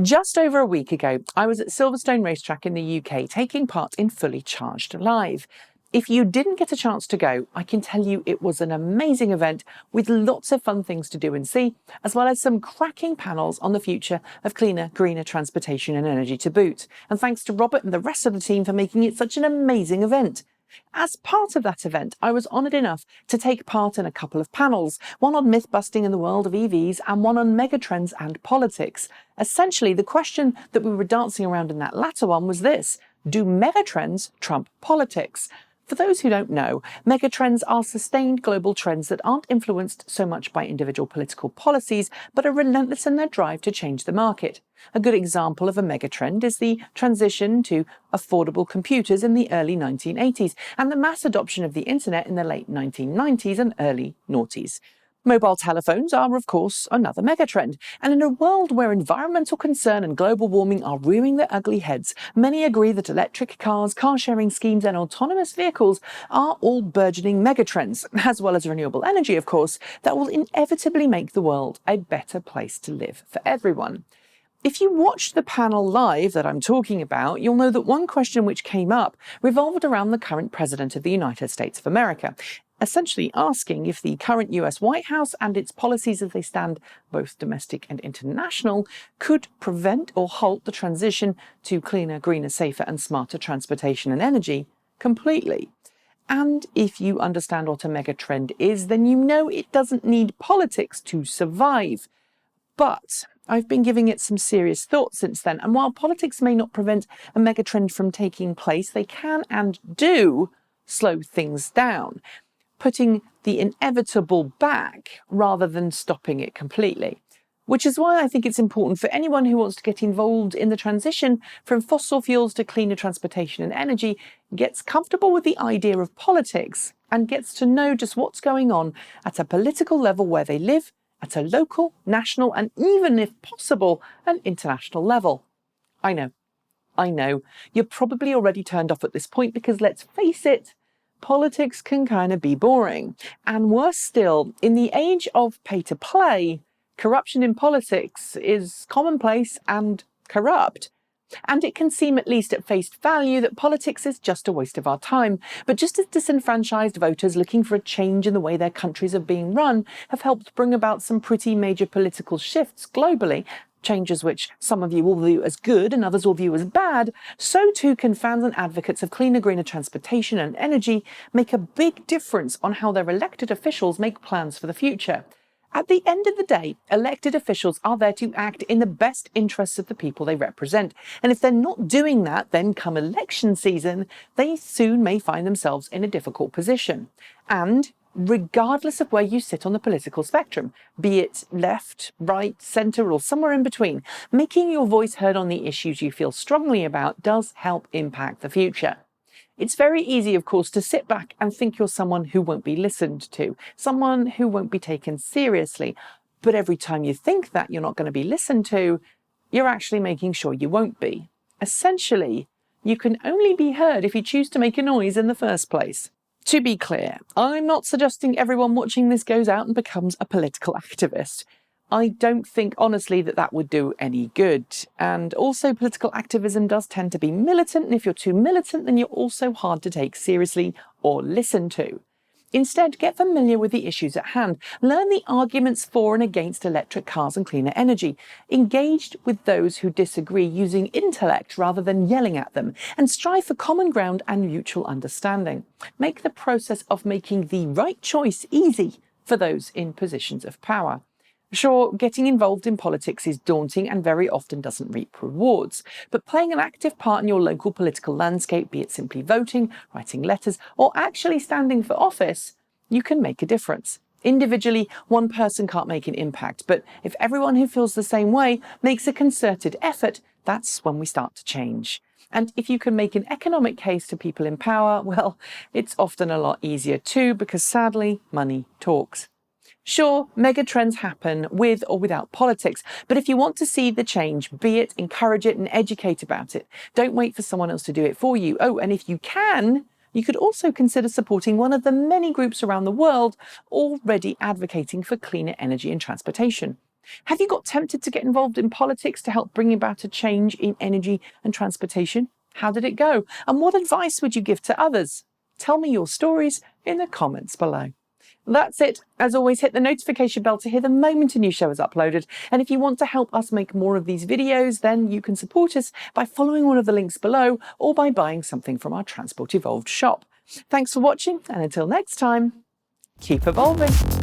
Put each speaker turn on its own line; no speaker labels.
Just over a week ago, I was at Silverstone Racetrack in the UK taking part in Fully Charged Live. If you didn't get a chance to go, I can tell you it was an amazing event with lots of fun things to do and see, as well as some cracking panels on the future of cleaner, greener transportation and energy to boot. And thanks to Robert and the rest of the team for making it such an amazing event. As part of that event, I was honoured enough to take part in a couple of panels, one on myth-busting in the world of EVs and one on megatrends and politics. Essentially, the question that we were dancing around in that latter one was this: do megatrends trump politics? For those who don't know, megatrends are sustained global trends that aren't influenced so much by individual political policies, but are relentless in their drive to change the market. A good example of a megatrend is the transition to affordable computers in the early 1980s and the mass adoption of the internet in the late 1990s and early noughties. Mobile telephones are, of course, another megatrend, and in a world where environmental concern and global warming are rearing their ugly heads, many agree that electric cars, car-sharing schemes and autonomous vehicles are all burgeoning megatrends, as well as renewable energy, of course, that will inevitably make the world a better place to live for everyone. If you watched the panel live that I'm talking about, you'll know that one question which came up revolved around the current President of the United States of America, essentially asking if the current US White House and its policies as they stand, both domestic and international, could prevent or halt the transition to cleaner, greener, safer and smarter transportation and energy completely. And if you understand what a megatrend is, then you know it doesn't need politics to survive. But I've been giving it some serious thought since then, and while politics may not prevent a megatrend from taking place, they can and do slow things down, putting the inevitable back rather than stopping it completely. Which is why I think it's important for anyone who wants to get involved in the transition from fossil fuels to cleaner transportation and energy, gets comfortable with the idea of politics and gets to know just what's going on at a political level where they live, at a local, national, and even, if possible, an international level. I know, you're probably already turned off at this point because, let's face it, politics can kind of be boring. And worse still, in the age of pay to play, corruption in politics is commonplace and corrupt. And it can seem, at least at face value, that politics is just a waste of our time. But just as disenfranchised voters looking for a change in the way their countries are being run have helped bring about some pretty major political shifts globally, changes which some of you will view as good and others will view as bad, so too can fans and advocates of cleaner, greener transportation and energy make a big difference on how their elected officials make plans for the future. At the end of the day, elected officials are there to act in the best interests of the people they represent. And if they're not doing that, then come election season, they soon may find themselves in a difficult position. And regardless of where you sit on the political spectrum, be it left, right, centre, or somewhere in between, making your voice heard on the issues you feel strongly about does help impact the future. It's very easy, of course, to sit back and think you're someone who won't be listened to, someone who won't be taken seriously. But every time you think that you're not going to be listened to, you're actually making sure you won't be. Essentially, you can only be heard if you choose to make a noise in the first place. To be clear, I'm not suggesting everyone watching this goes out and becomes a political activist. I don't think, honestly, that would do any good. And also, political activism does tend to be militant, and if you're too militant, then you're also hard to take seriously or listen to. Instead, get familiar with the issues at hand. Learn the arguments for and against electric cars and cleaner energy. Engage with those who disagree using intellect rather than yelling at them, and strive for common ground and mutual understanding. Make the process of making the right choice easy for those in positions of power. Sure, getting involved in politics is daunting and very often doesn't reap rewards, but playing an active part in your local political landscape, be it simply voting, writing letters, or actually standing for office, you can make a difference. Individually, one person can't make an impact, but if everyone who feels the same way makes a concerted effort, that's when we start to change. And if you can make an economic case to people in power, well, it's often a lot easier too, because sadly, money talks. Sure, megatrends happen with or without politics, but if you want to see the change, be it, encourage it and educate about it. Don't wait for someone else to do it for you. Oh, and if you can, you could also consider supporting one of the many groups around the world already advocating for cleaner energy and transportation. Have you got tempted to get involved in politics to help bring about a change in energy and transportation? How did it go? And what advice would you give to others? Tell me your stories in the comments below. That's it. As always, hit the notification bell to hear the moment a new show is uploaded. And if you want to help us make more of these videos, then you can support us by following one of the links below or by buying something from our Transport Evolved shop. Thanks for watching, and until next time, keep evolving.